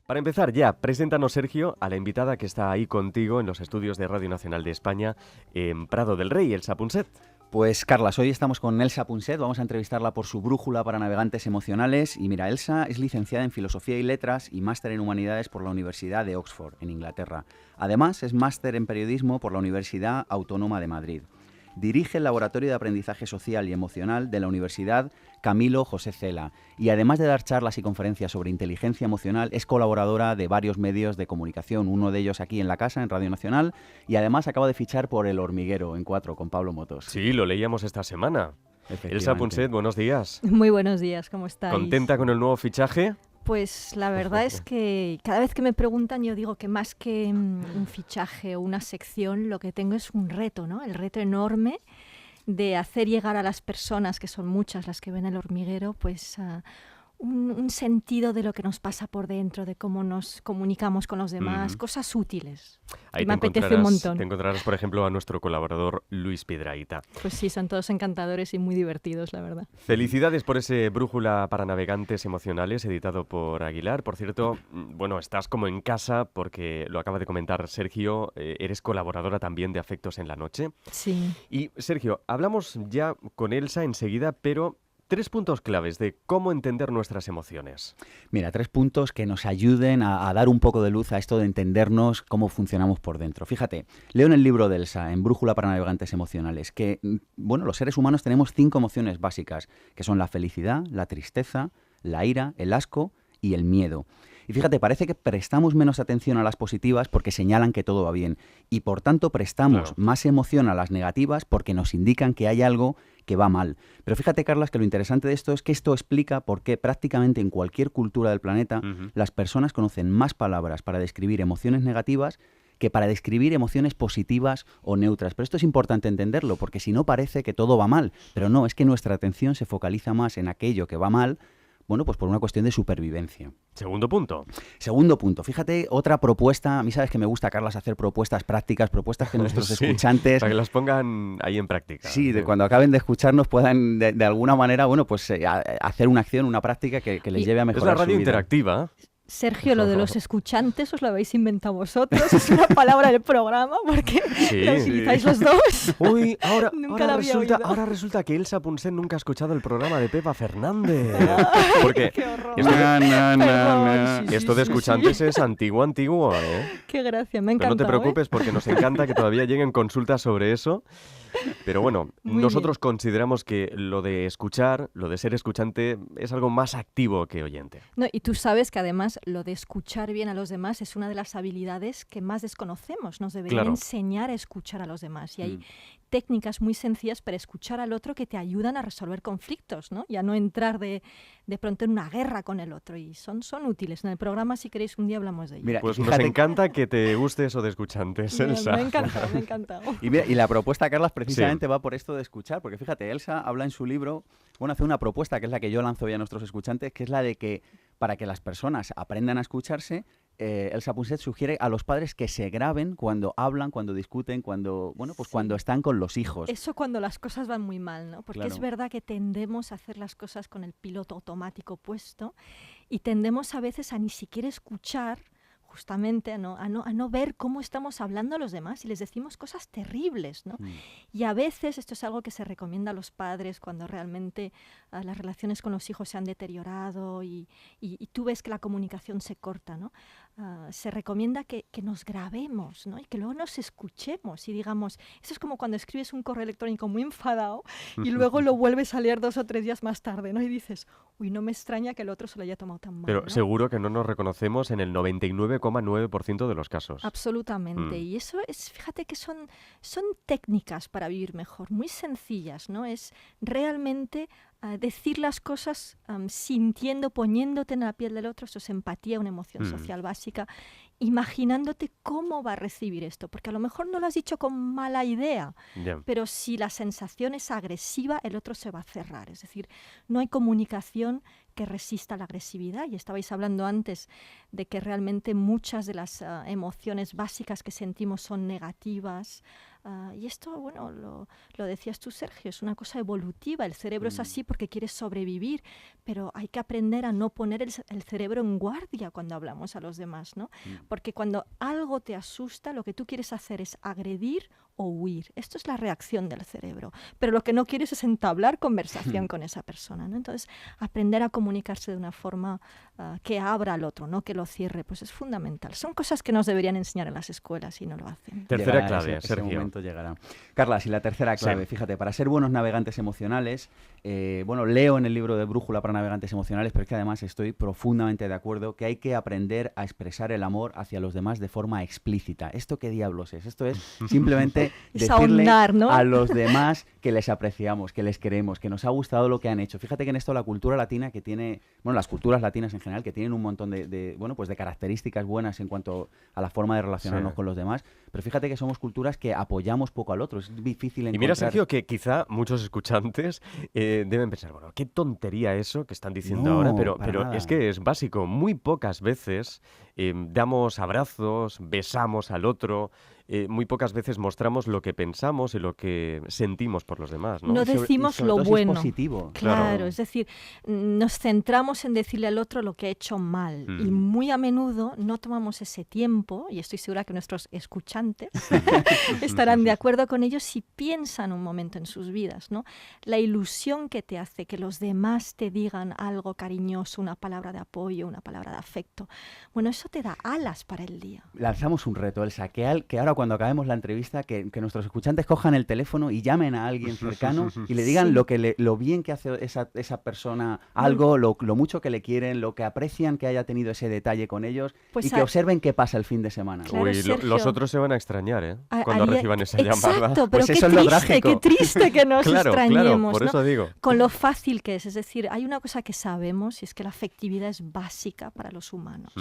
Para empezar ya, preséntanos, Sergio, a la invitada que está ahí contigo en los estudios de Radio Nacional de España, en Prado del Rey, Elsa Punset. Pues Carlas, hoy estamos con Elsa Punset, vamos a entrevistarla por su brújula para navegantes emocionales. Y mira, Elsa es licenciada en Filosofía y Letras y máster en Humanidades por la Universidad de Oxford, en Inglaterra. Además, es máster en Periodismo por la Universidad Autónoma de Madrid. Dirige el Laboratorio de Aprendizaje Social y Emocional de la Universidad Camilo José Cela y además de dar charlas y conferencias sobre inteligencia emocional, es colaboradora de varios medios de comunicación, uno de ellos aquí en la casa, en Radio Nacional, y además acaba de fichar por El Hormiguero, en 4, con Pablo Motos. Sí, lo leíamos esta semana. Elsa Punset, buenos días. Muy buenos días, ¿cómo estáis? ¿Contenta con el nuevo fichaje? Pues la verdad es que cada vez que me preguntan yo digo que más que un fichaje o una sección, lo que tengo es un reto, ¿no? El reto enorme de hacer llegar a las personas, que son muchas las que ven El Hormiguero, pues un sentido de lo que nos pasa por dentro, de cómo nos comunicamos con los demás, cosas útiles. Ahí me apetece un montón. Te encontrarás, por ejemplo, a nuestro colaborador Luis Piedrahíta. Pues sí, son todos encantadores y muy divertidos, la verdad. Felicidades por ese Brújula para Navegantes Emocionales, editado por Aguilar. Por cierto, bueno, estás como en casa porque lo acaba de comentar Sergio, eres colaboradora también de Afectos en la Noche. Sí. Y Sergio, hablamos ya con Elsa enseguida, pero 3 puntos claves de cómo entender nuestras emociones. Mira, 3 puntos que nos ayuden a dar un poco de luz a esto de entendernos cómo funcionamos por dentro. Fíjate, leo en el libro de Elsa, en Brújula para Navegantes Emocionales, que bueno, los seres humanos tenemos 5 emociones básicas, que son la felicidad, la tristeza, la ira, el asco y el miedo. Y fíjate, parece que prestamos menos atención a las positivas porque señalan que todo va bien. Y por tanto prestamos más emoción a las negativas porque nos indican que hay algo que va mal. Pero fíjate, Carlas, que lo interesante de esto es que esto explica por qué prácticamente en cualquier cultura del planeta las personas conocen más palabras para describir emociones negativas que para describir emociones positivas o neutras. Pero esto es importante entenderlo, porque si no parece que todo va mal. Pero no, es que nuestra atención se focaliza más en aquello que va mal, bueno, pues por una cuestión de supervivencia. Segundo punto. Segundo punto. Fíjate, otra propuesta. A mí sabes que me gusta, Carlas, hacer propuestas prácticas, propuestas que nuestros escuchantes... Para que las pongan ahí en práctica. Sí, de cuando acaben de escucharnos puedan de alguna manera, bueno, pues hacer una acción, una práctica que les lleve a mejorar su vida. Es la radio interactiva. Sergio, lo de los escuchantes os lo habéis inventado vosotros, es una palabra del programa, porque la utilizáis los dos. Uy, ahora resulta que Elsa Punset nunca ha escuchado el programa de Pepa Fernández. Porque qué horror. Esto de escuchantes es antiguo, ¿eh? Qué gracia, me ha encantado. Pero no te preocupes porque nos encanta que todavía lleguen consultas sobre eso. Pero bueno, nosotros consideramos que lo de escuchar, lo de ser escuchante, es algo más activo que oyente. No, y tú sabes que además lo de escuchar bien a los demás es una de las habilidades que más desconocemos. Nos deberían enseñar a escuchar a los demás. Y hay técnicas muy sencillas para escuchar al otro que te ayudan a resolver conflictos, ¿no? Y a no entrar de pronto en una guerra con el otro. Y son útiles. En el programa, si queréis, un día hablamos de ello. Mira, pues nos encanta que te guste eso de escuchantes, Elsa. Me ha encantado. Y la propuesta, Carlas, precisamente va por esto de escuchar, porque fíjate, Elsa habla en su libro, bueno, hace una propuesta que es la que yo lanzo ya a nuestros escuchantes, que es la de que para que las personas aprendan a escucharse, Elsa Punset sugiere a los padres que se graben cuando hablan, cuando discuten, cuando están con los hijos. Eso cuando las cosas van muy mal, ¿no? Porque es verdad que tendemos a hacer las cosas con el piloto automático puesto y tendemos a veces a ni siquiera escuchar, justamente a no ver cómo estamos hablando a los demás y les decimos cosas terribles, ¿no? Y a veces esto es algo que se recomienda a los padres cuando realmente las relaciones con los hijos se han deteriorado y tú ves que la comunicación se corta, ¿no? Se recomienda que nos grabemos, ¿no? Y que luego nos escuchemos y digamos, eso es como cuando escribes un correo electrónico muy enfadado y luego lo vuelves a leer 2 o 3 días más tarde, ¿no? Y dices, uy, no me extraña que el otro se lo haya tomado tan mal. Pero ¿no? seguro que no nos reconocemos en el 99,9% de los casos. Absolutamente. Y eso es, fíjate que son técnicas para vivir mejor, muy sencillas, ¿no? Es realmente decir las cosas sintiendo, poniéndote en la piel del otro. Eso es empatía, una emoción social básica, imaginándote cómo va a recibir esto, porque a lo mejor no lo has dicho con mala idea, pero si la sensación es agresiva, el otro se va a cerrar. Es decir, no hay comunicación que resista la agresividad. Y estabais hablando antes de que realmente muchas de las emociones básicas que sentimos son negativas, Y esto, bueno, lo decías tú, Sergio, es una cosa evolutiva. El cerebro es así porque quiere sobrevivir, pero hay que aprender a no poner el cerebro en guardia cuando hablamos a los demás, ¿no? Porque cuando algo te asusta, lo que tú quieres hacer es agredir o huir. Esto es la reacción del cerebro. Pero lo que no quieres es entablar conversación con esa persona, ¿no? Entonces, aprender a comunicarse de una forma que abra al otro, no que lo cierre, pues es fundamental. Son cosas que nos deberían enseñar en las escuelas y no lo hacen. Tercera clave, ese Sergio. momento llegará. Carla, si la tercera clave, fíjate, para ser buenos navegantes emocionales, bueno, leo en el libro de Brújula para navegantes emocionales, pero es que además estoy profundamente de acuerdo que hay que aprender a expresar el amor hacia los demás de forma explícita. ¿Esto qué diablos es? Esto es simplemente decirle ahondar, ¿no? a los demás que les apreciamos, que les queremos, que nos ha gustado lo que han hecho. Fíjate que en esto la cultura latina que tiene, bueno, las culturas latinas en general, que tienen un montón bueno, pues de características buenas en cuanto a la forma de relacionarnos con los demás, pero fíjate que somos culturas que apoyamos poco al otro. Es difícil encontrar... Y mira, Sergio, que quizá muchos escuchantes deben pensar, bueno, qué tontería eso que están diciendo ahora, pero es que es básico. Muy pocas veces damos abrazos, besamos al otro, muy pocas veces mostramos lo que pensamos y lo que sentimos por los demás, ¿no? No decimos sobre lo todo bueno. Si es positivo. Claro, es decir, nos centramos en decirle al otro lo que ha hecho mal y muy a menudo no tomamos ese tiempo, y estoy segura que nuestros escuchantes estarán de acuerdo con ellos si piensan un momento en sus vidas, ¿no? La ilusión que te hace que los demás te digan algo cariñoso, una palabra de apoyo, una palabra de afecto, bueno, eso te da alas para el día. Lanzamos un reto, Elsa, que ahora cuando acabemos la entrevista, que nuestros escuchantes cojan el teléfono y llamen a alguien cercano y le digan lo bien que hace esa persona algo, lo mucho que le quieren, lo que aprecian que haya tenido ese detalle con ellos, pues y que observen qué pasa el fin de semana. Claro, uy, los otros se van a extrañar, cuando reciban esa llamada. Exacto, pues pero qué triste que nos extrañemos. Claro, por eso digo. Con lo fácil que es decir, hay una cosa que sabemos y es que la afectividad es básica para los humanos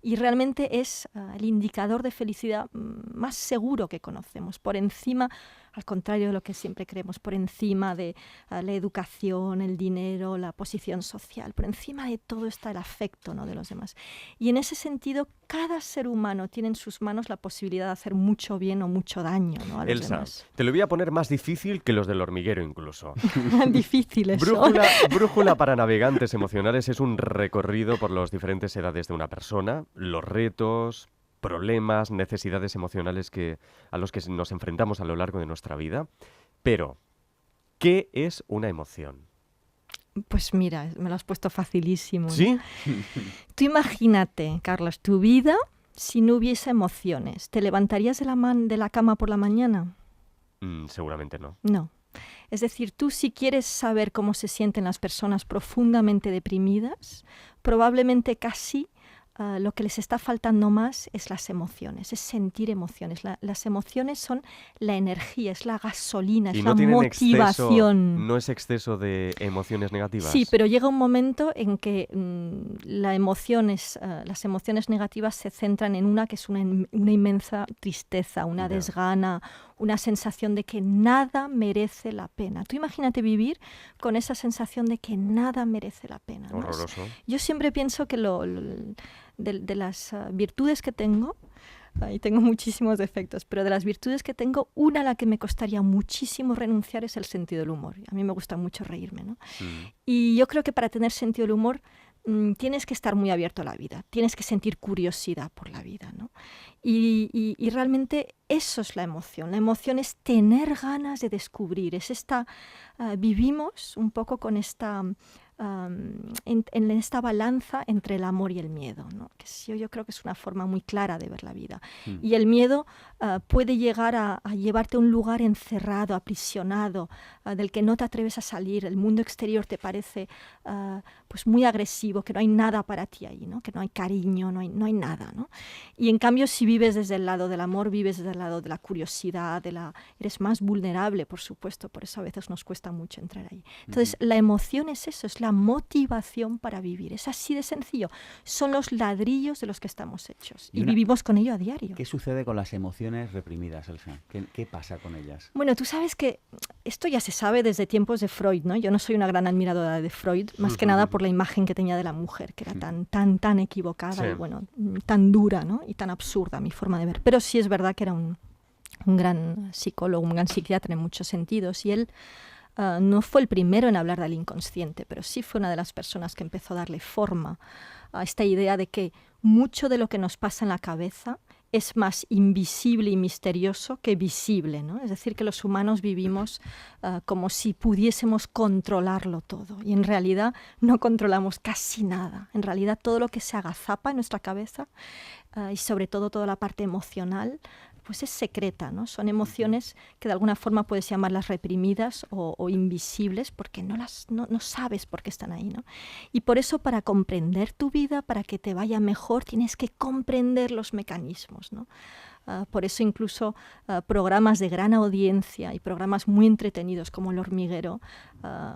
y realmente es el indicador de felicidad más seguro que conocemos, por encima, al contrario de lo que siempre creemos, por encima de la educación, el dinero, la posición social, por encima de todo está el afecto, ¿no?, de los demás. Y en ese sentido, cada ser humano tiene en sus manos la posibilidad de hacer mucho bien o mucho daño, ¿no?, a los demás. Te lo voy a poner más difícil que los del hormiguero incluso. Difícil eso. Brújula para navegantes emocionales es un recorrido por las diferentes edades de una persona, los retos, problemas, necesidades emocionales a los que nos enfrentamos a lo largo de nuestra vida. Pero, ¿qué es una emoción? Pues mira, me lo has puesto facilísimo, ¿no? ¿Sí? Tú imagínate, Carlos, tu vida si no hubiese emociones. ¿Te levantarías de la cama por la mañana? Seguramente no. No. Es decir, tú si quieres saber cómo se sienten las personas profundamente deprimidas, probablemente casi lo que les está faltando más es las emociones, es sentir emociones. Las emociones son la energía, es la gasolina, es la motivación. ¿No es exceso de emociones negativas? Sí, pero llega un momento en que las emociones negativas se centran en una que es una inmensa tristeza, una desgana, una sensación de que nada merece la pena. Tú imagínate vivir con esa sensación de que nada merece la pena, ¿no? Horroroso. Yo siempre pienso que de las virtudes que tengo, y tengo muchísimos defectos, pero de las virtudes que tengo, una a la que me costaría muchísimo renunciar es el sentido del humor. A mí me gusta mucho reírme, ¿no? Y yo creo que para tener sentido del humor tienes que estar muy abierto a la vida, tienes que sentir curiosidad por la vida, ¿no? Y realmente eso es la emoción. La emoción es tener ganas de descubrir, es vivimos un poco con esta... en esta balanza entre el amor y el miedo, ¿no? Que yo creo que es una forma muy clara de ver la vida. Y el miedo puede llegar a llevarte a un lugar encerrado, aprisionado, del que no te atreves a salir. El mundo exterior te parece pues muy agresivo, que no hay nada para ti ahí, ¿no? Que no hay cariño, no hay nada, ¿no? Y en cambio, si vives desde el lado del amor, vives desde el lado de la curiosidad, eres más vulnerable, por supuesto, por eso a veces nos cuesta mucho entrar ahí. Entonces, la emoción es eso, es la motivación para vivir. Es así de sencillo. Son los ladrillos de los que estamos hechos. Y vivimos con ello a diario. ¿Qué sucede con las emociones reprimidas, Elsa? ¿Qué pasa con ellas? Bueno, tú sabes que esto ya se sabe desde tiempos de Freud, ¿no? Yo no soy una gran admiradora de Freud, más que nada por la imagen que tenía de la mujer, que era tan equivocada y, bueno, tan dura, ¿no? Y tan absurda, mi forma de ver. Pero sí es verdad que era un un gran psicólogo, un gran psiquiatra en muchos sentidos, y él no fue el primero en hablar del inconsciente, pero sí fue una de las personas que empezó a darle forma a esta idea de que mucho de lo que nos pasa en la cabeza es más invisible y misterioso que visible, ¿no? Es decir, que los humanos vivimos como si pudiésemos controlarlo todo, y en realidad no controlamos casi nada. En realidad todo lo que se agazapa en nuestra cabeza y sobre todo toda la parte emocional, pues es secreta, ¿no? Son emociones que de alguna forma puedes llamarlas reprimidas o invisibles, porque no sabes por qué están ahí, ¿no? Y por eso, para comprender tu vida, para que te vaya mejor, tienes que comprender los mecanismos, ¿no? Por eso incluso programas de gran audiencia y programas muy entretenidos como El Hormiguero,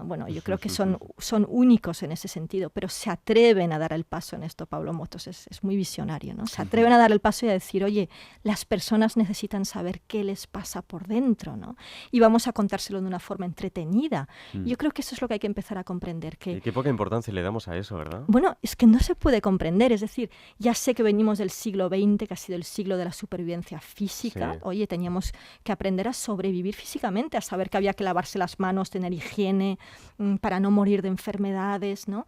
bueno, yo creo que son únicos en ese sentido, pero se atreven a dar el paso en esto. Pablo Motos es muy visionario, ¿no? Se atreven a dar el paso y a decir, oye, las personas necesitan saber qué les pasa por dentro, ¿no? Y vamos a contárselo de una forma entretenida. Yo creo que eso es lo que hay que empezar a comprender. Y qué poca importancia le damos a eso, ¿verdad? Bueno, es que no se puede comprender. Es decir, ya sé que venimos del siglo XX, que ha sido el siglo de la supervivencia física. Sí. Oye, teníamos que aprender a sobrevivir físicamente, a saber que había que lavarse las manos, tener higiene para no morir de enfermedades, ¿no?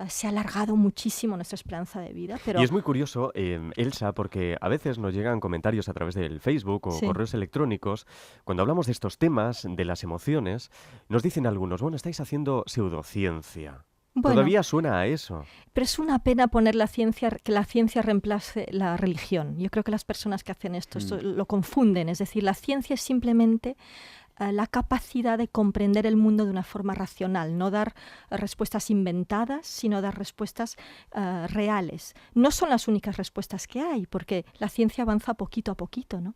Se ha alargado muchísimo nuestra esperanza de vida. Pero... Y es muy curioso, Elsa, porque a veces nos llegan comentarios a través del Facebook o correos electrónicos. Cuando hablamos de estos temas, de las emociones, nos dicen algunos, bueno, estáis haciendo pseudociencia. Bueno, todavía suena a eso. Pero es una pena poner que la ciencia reemplace la religión. Yo creo que las personas que hacen esto lo confunden. Es decir, la ciencia es simplemente la capacidad de comprender el mundo de una forma racional, no dar respuestas inventadas, sino dar respuestas reales. No son las únicas respuestas que hay, porque la ciencia avanza poquito a poquito, ¿no?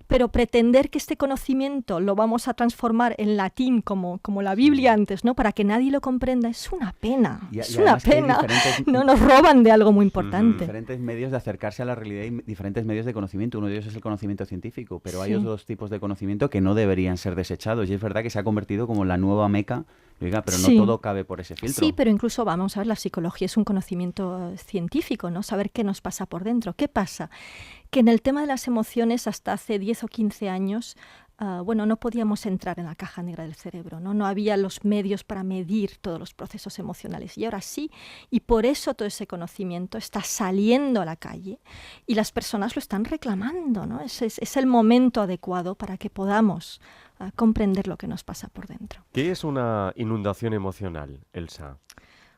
Pero pretender que este conocimiento lo vamos a transformar en latín como la Biblia antes, ¿no? Para que nadie lo comprenda, es una pena. Es una pena. No, nos roban de algo muy importante. Diferentes medios de acercarse a la realidad y diferentes medios de conocimiento. Uno de ellos es el conocimiento científico, pero hay otros tipos de conocimiento que no deberían ser desechados. Y es verdad que se ha convertido como la nueva meca, pero no todo cabe por ese filtro. Sí, pero incluso vamos a ver, la psicología es un conocimiento científico, ¿no? Saber qué nos pasa por dentro. ¿Qué pasa? Que en el tema de las emociones, hasta hace 10 o 15 años, no podíamos entrar en la caja negra del cerebro, ¿no? No había los medios para medir todos los procesos emocionales, y ahora sí, y por eso todo ese conocimiento está saliendo a la calle y las personas lo están reclamando, ¿no? Es el momento adecuado para que podamos comprender lo que nos pasa por dentro. ¿Qué es una inundación emocional, Elsa?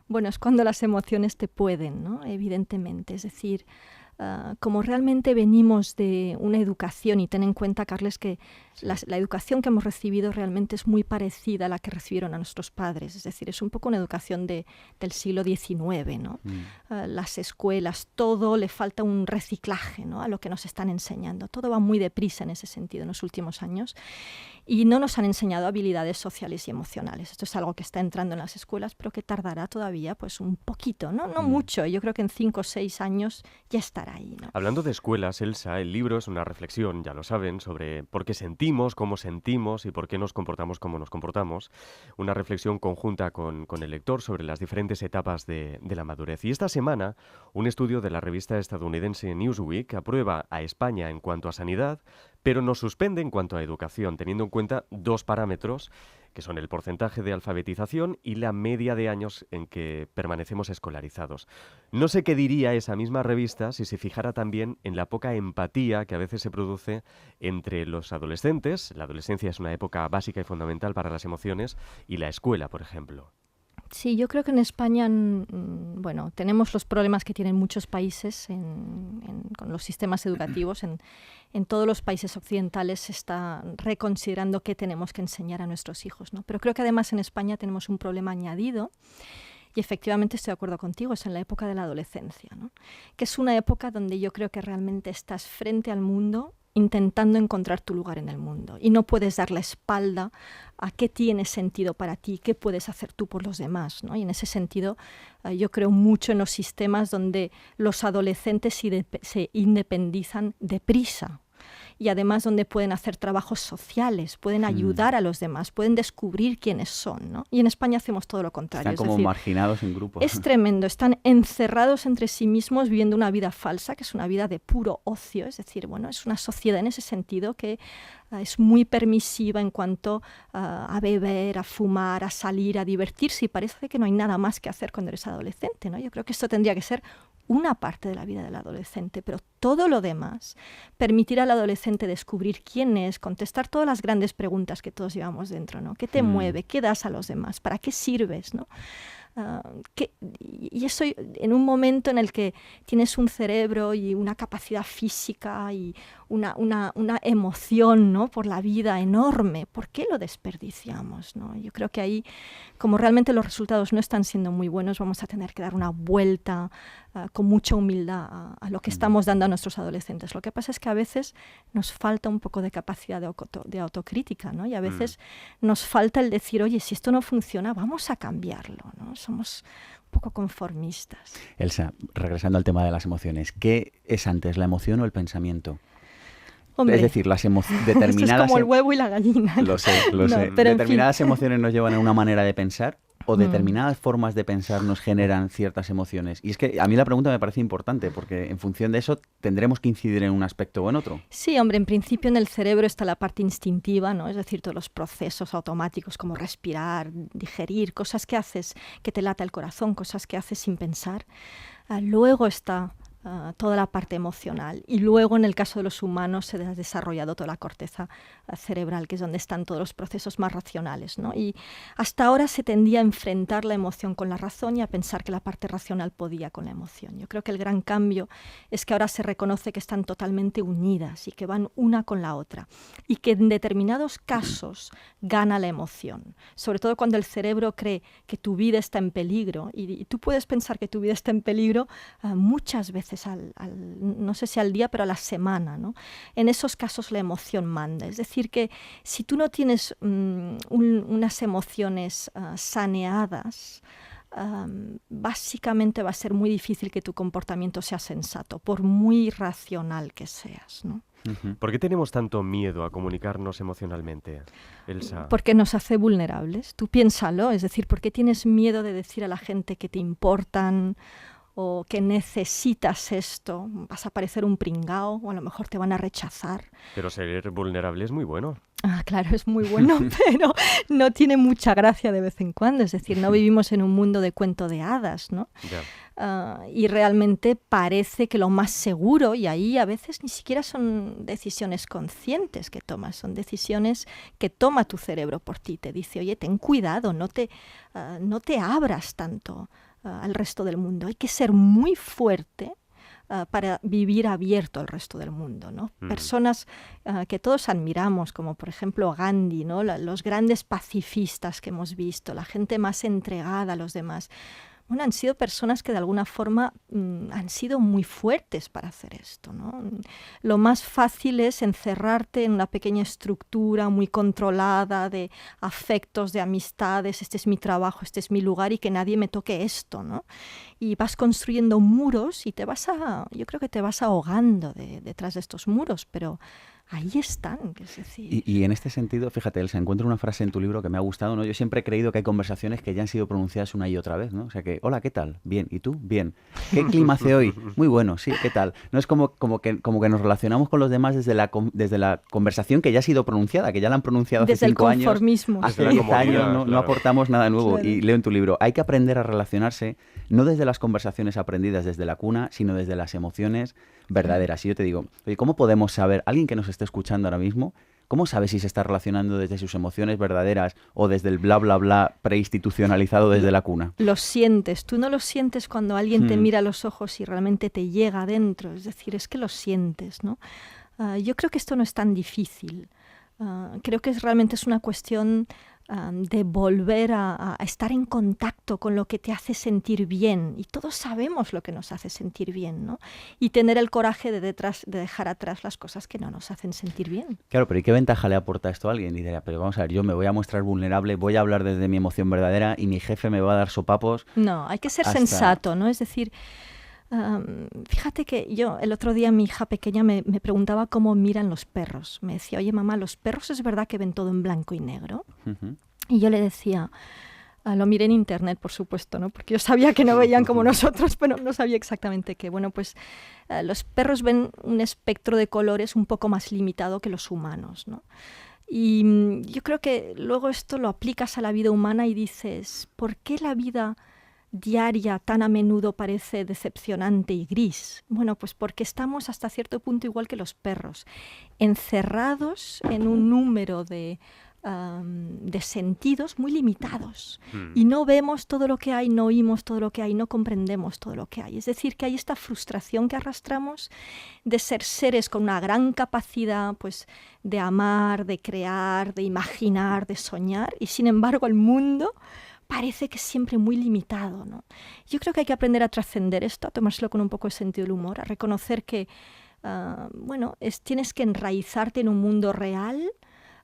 Bueno, es cuando las emociones te pueden, ¿no? Evidentemente, es decir, como realmente venimos de una educación, y ten en cuenta, Carles, que la educación que hemos recibido realmente es muy parecida a la que recibieron a nuestros padres, es decir, es un poco una educación del siglo XIX, ¿no? Las escuelas, todo le falta un reciclaje, ¿no? A lo que nos están enseñando, todo va muy deprisa en ese sentido en los últimos años, y no nos han enseñado habilidades sociales y emocionales. Esto es algo que está entrando en las escuelas, pero que tardará todavía pues un poquito, no mucho. Yo creo que en 5 o 6 años ya estará ahí, ¿no? Hablando de escuelas, Elsa, el libro es una reflexión, ya lo saben, sobre por qué sentimos, cómo sentimos y por qué nos comportamos como nos comportamos. Una reflexión conjunta con el lector sobre las diferentes etapas de la madurez. Y esta semana, un estudio de la revista estadounidense Newsweek aprueba a España en cuanto a sanidad, pero nos suspende en cuanto a educación, teniendo en cuenta 2 parámetros, que son el porcentaje de alfabetización y la media de años en que permanecemos escolarizados. No sé qué diría esa misma revista si se fijara también en la poca empatía que a veces se produce entre los adolescentes. La adolescencia es una época básica y fundamental para las emociones, y la escuela, por ejemplo. Sí, yo creo que en España, tenemos los problemas que tienen muchos países con los sistemas educativos. En todos los países occidentales se está reconsiderando qué tenemos que enseñar a nuestros hijos, ¿no? Pero creo que además en España tenemos un problema añadido, y efectivamente estoy de acuerdo contigo, es en la época de la adolescencia, ¿no? Que es una época donde yo creo que realmente estás frente al mundo, intentando encontrar tu lugar en el mundo, y no puedes dar la espalda a qué tiene sentido para ti, qué puedes hacer tú por los demás, ¿no? Y en ese sentido yo creo mucho en los sistemas donde los adolescentes se independizan deprisa, y además donde pueden hacer trabajos sociales, pueden ayudar a los demás, pueden descubrir quiénes son, ¿no? Y en España hacemos todo lo contrario. Están como marginados en grupos. Es tremendo, están encerrados entre sí mismos viviendo una vida falsa, que es una vida de puro ocio, es decir, bueno, es una sociedad en ese sentido que es muy permisiva en cuanto a beber, a fumar, a salir, a divertirse, y parece que no hay nada más que hacer cuando eres adolescente, ¿no? Yo creo que esto tendría que ser una parte de la vida del adolescente, pero todo lo demás, permitir al adolescente descubrir quién es, contestar todas las grandes preguntas que todos llevamos dentro, ¿no? ¿Qué te mueve? ¿Qué das a los demás? ¿Para qué sirves? ¿No? Y eso en un momento en el que tienes un cerebro y una capacidad física y una emoción, ¿no?, por la vida enorme, ¿por qué lo desperdiciamos, ¿no? Yo creo que ahí, como realmente los resultados no están siendo muy buenos, vamos a tener que dar una vuelta con mucha humildad a lo que estamos dando a nuestros adolescentes. Lo que pasa es que a veces nos falta un poco de capacidad de autocrítica, ¿no? Y a veces nos falta el decir, oye, si esto no funciona, vamos a cambiarlo, ¿no? Somos un poco conformistas. Elsa, regresando al tema de las emociones, ¿qué es antes, la emoción o el pensamiento? Hombre, es decir, las determinadas... Esto es como el huevo y la gallina, ¿no? Lo sé. Pero determinadas emociones nos llevan a una manera de pensar, o determinadas formas de pensar nos generan ciertas emociones. Y es que a mí la pregunta me parece importante, porque en función de eso tendremos que incidir en un aspecto o en otro. Sí, hombre, en principio en el cerebro está la parte instintiva, ¿no? Es decir, todos los procesos automáticos como respirar, digerir, cosas que haces que te lata el corazón, cosas que haces sin pensar. Luego está toda la parte emocional, y luego en el caso de los humanos se ha desarrollado toda la corteza cerebral, que es donde están todos los procesos más racionales, ¿no? Y hasta ahora se tendía a enfrentar la emoción con la razón y a pensar que la parte racional podía con la emoción. Yo creo que el gran cambio es que ahora se reconoce que están totalmente unidas y que van una con la otra, y que en determinados casos gana la emoción, sobre todo cuando el cerebro cree que tu vida está en peligro, y tú puedes pensar que tu vida está en peligro muchas veces no sé si al día, pero a la semana, ¿no? En esos casos la emoción manda. Es decir, que si tú no tienes unas emociones saneadas, básicamente va a ser muy difícil que tu comportamiento sea sensato, por muy racional que seas, ¿no? ¿Por qué tenemos tanto miedo a comunicarnos emocionalmente, Elsa? Porque nos hace vulnerables. Tú piénsalo, es decir, ¿por qué tienes miedo de decir a la gente que te importan o que necesitas esto? Vas a parecer un pringao, o a lo mejor te van a rechazar. Pero ser vulnerable es muy bueno. Claro, es muy bueno, pero no tiene mucha gracia de vez en cuando. Es decir, no vivimos en un mundo de cuento de hadas, ¿no? Y realmente parece que lo más seguro, y ahí a veces ni siquiera son decisiones conscientes que tomas, son decisiones que toma tu cerebro por ti. Te dice, oye, ten cuidado, no te abras tanto al resto del mundo. Hay que ser muy fuerte para vivir abierto al resto del mundo, ¿no? Personas que todos admiramos, como por ejemplo Gandhi, ¿no? Los grandes pacifistas que hemos visto, la gente más entregada a los demás. Bueno, han sido personas que de alguna forma han sido muy fuertes para hacer esto, ¿no? Lo más fácil es encerrarte en una pequeña estructura muy controlada de afectos, de amistades, este es mi trabajo, este es mi lugar y que nadie me toque esto, ¿no? Y vas construyendo muros y yo creo que te vas ahogando detrás de estos muros, pero ahí están, es decir... Y en este sentido, fíjate, Elsa, encuentro una frase en tu libro que me ha gustado, ¿no? Yo siempre he creído que hay conversaciones que ya han sido pronunciadas una y otra vez, ¿no? O sea que, hola, ¿qué tal? Bien. ¿Y tú? Bien. ¿Qué clima hace hoy? Muy bueno, sí, ¿qué tal? No es como que nos relacionamos con los demás desde la conversación que ya ha sido pronunciada, que ya la han pronunciado hace 5 años. Desde el conformismo. Hace 10 años, no aportamos nada nuevo. Claro. Y leo en tu libro, hay que aprender a relacionarse no desde las conversaciones aprendidas desde la cuna, sino desde las emociones verdaderas. Y yo te digo, oye, ¿cómo podemos saber, alguien que nos esté escuchando ahora mismo, cómo sabe si se está relacionando desde sus emociones verdaderas o desde el bla, bla, bla preinstitucionalizado desde la cuna? Lo sientes. Tú no lo sientes cuando alguien te mira a los ojos y realmente te llega adentro. Es decir, es que lo sientes, ¿no? Yo creo que esto no es tan difícil. Creo que realmente es una cuestión de volver a estar en contacto con lo que te hace sentir bien. Y todos sabemos lo que nos hace sentir bien, ¿no? Y tener el coraje de dejar atrás las cosas que no nos hacen sentir bien. Claro, pero ¿y qué ventaja le aporta esto a alguien? Y dirá, pero vamos a ver, yo me voy a mostrar vulnerable, voy a hablar desde mi emoción verdadera y mi jefe me va a dar sopapos. No, hay que ser sensato, ¿no? Es decir... Fíjate que yo el otro día mi hija pequeña me preguntaba cómo miran los perros. Me decía, oye mamá, ¿los perros es verdad que ven todo en blanco y negro? Ujú. Y yo le decía, lo miré en internet, por supuesto, ¿no? Porque yo sabía que no veían como nosotros, pero no sabía exactamente qué. Bueno, pues los perros ven un espectro de colores un poco más limitado que los humanos, ¿no? Y yo creo que luego esto lo aplicas a la vida humana y dices, ¿por qué la vida diaria tan a menudo parece decepcionante y gris? Bueno, pues porque estamos hasta cierto punto igual que los perros, encerrados en un número de sentidos muy limitados y no vemos todo lo que hay, no oímos todo lo que hay, no comprendemos todo lo que hay. Es decir, que hay esta frustración que arrastramos de ser seres con una gran capacidad, pues, de amar, de crear, de imaginar, de soñar, y sin embargo el mundo parece que es siempre muy limitado, ¿no? Yo creo que hay que aprender a trascender esto, a tomárselo con un poco de sentido del humor, a reconocer que tienes que enraizarte en un mundo real,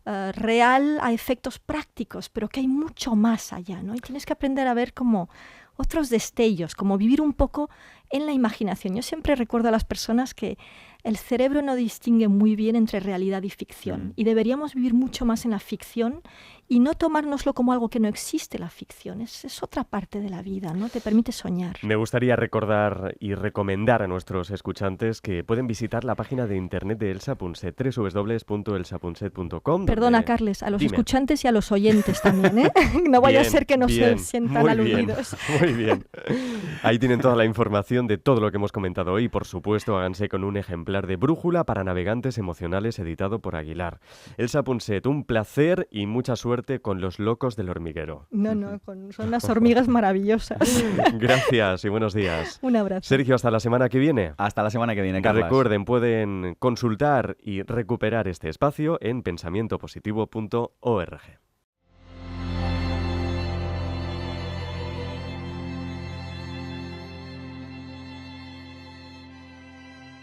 real a efectos prácticos, pero que hay mucho más allá, ¿no? Y tienes que aprender a ver como otros destellos, como vivir un poco en la imaginación. Yo siempre recuerdo a las personas que el cerebro no distingue muy bien entre realidad y ficción, y deberíamos vivir mucho más en la ficción y no tomárnoslo como algo que no existe. La ficción es otra parte de la vida, ¿no? Te permite soñar. Me gustaría recordar y recomendar a nuestros escuchantes que pueden visitar la página de internet de Elsa Punset, www.elsapunset.com. Perdona, Carles, a los escuchantes y a los oyentes también, ¿eh? No vaya a ser que no se sientan aludidos. Muy bien. Ahí tienen toda la información de todo lo que hemos comentado hoy y, por supuesto, háganse con un ejemplar de Brújula para Navegantes Emocionales editado por Aguilar. Elsa Punset, un placer y mucha suerte con Los Locos del Hormiguero. No, son unas hormigas maravillosas. Gracias y buenos días. Un abrazo. Sergio, hasta la semana que viene. Hasta la semana que viene, Carlas. Recuerden, pueden consultar y recuperar este espacio en pensamientopositivo.org.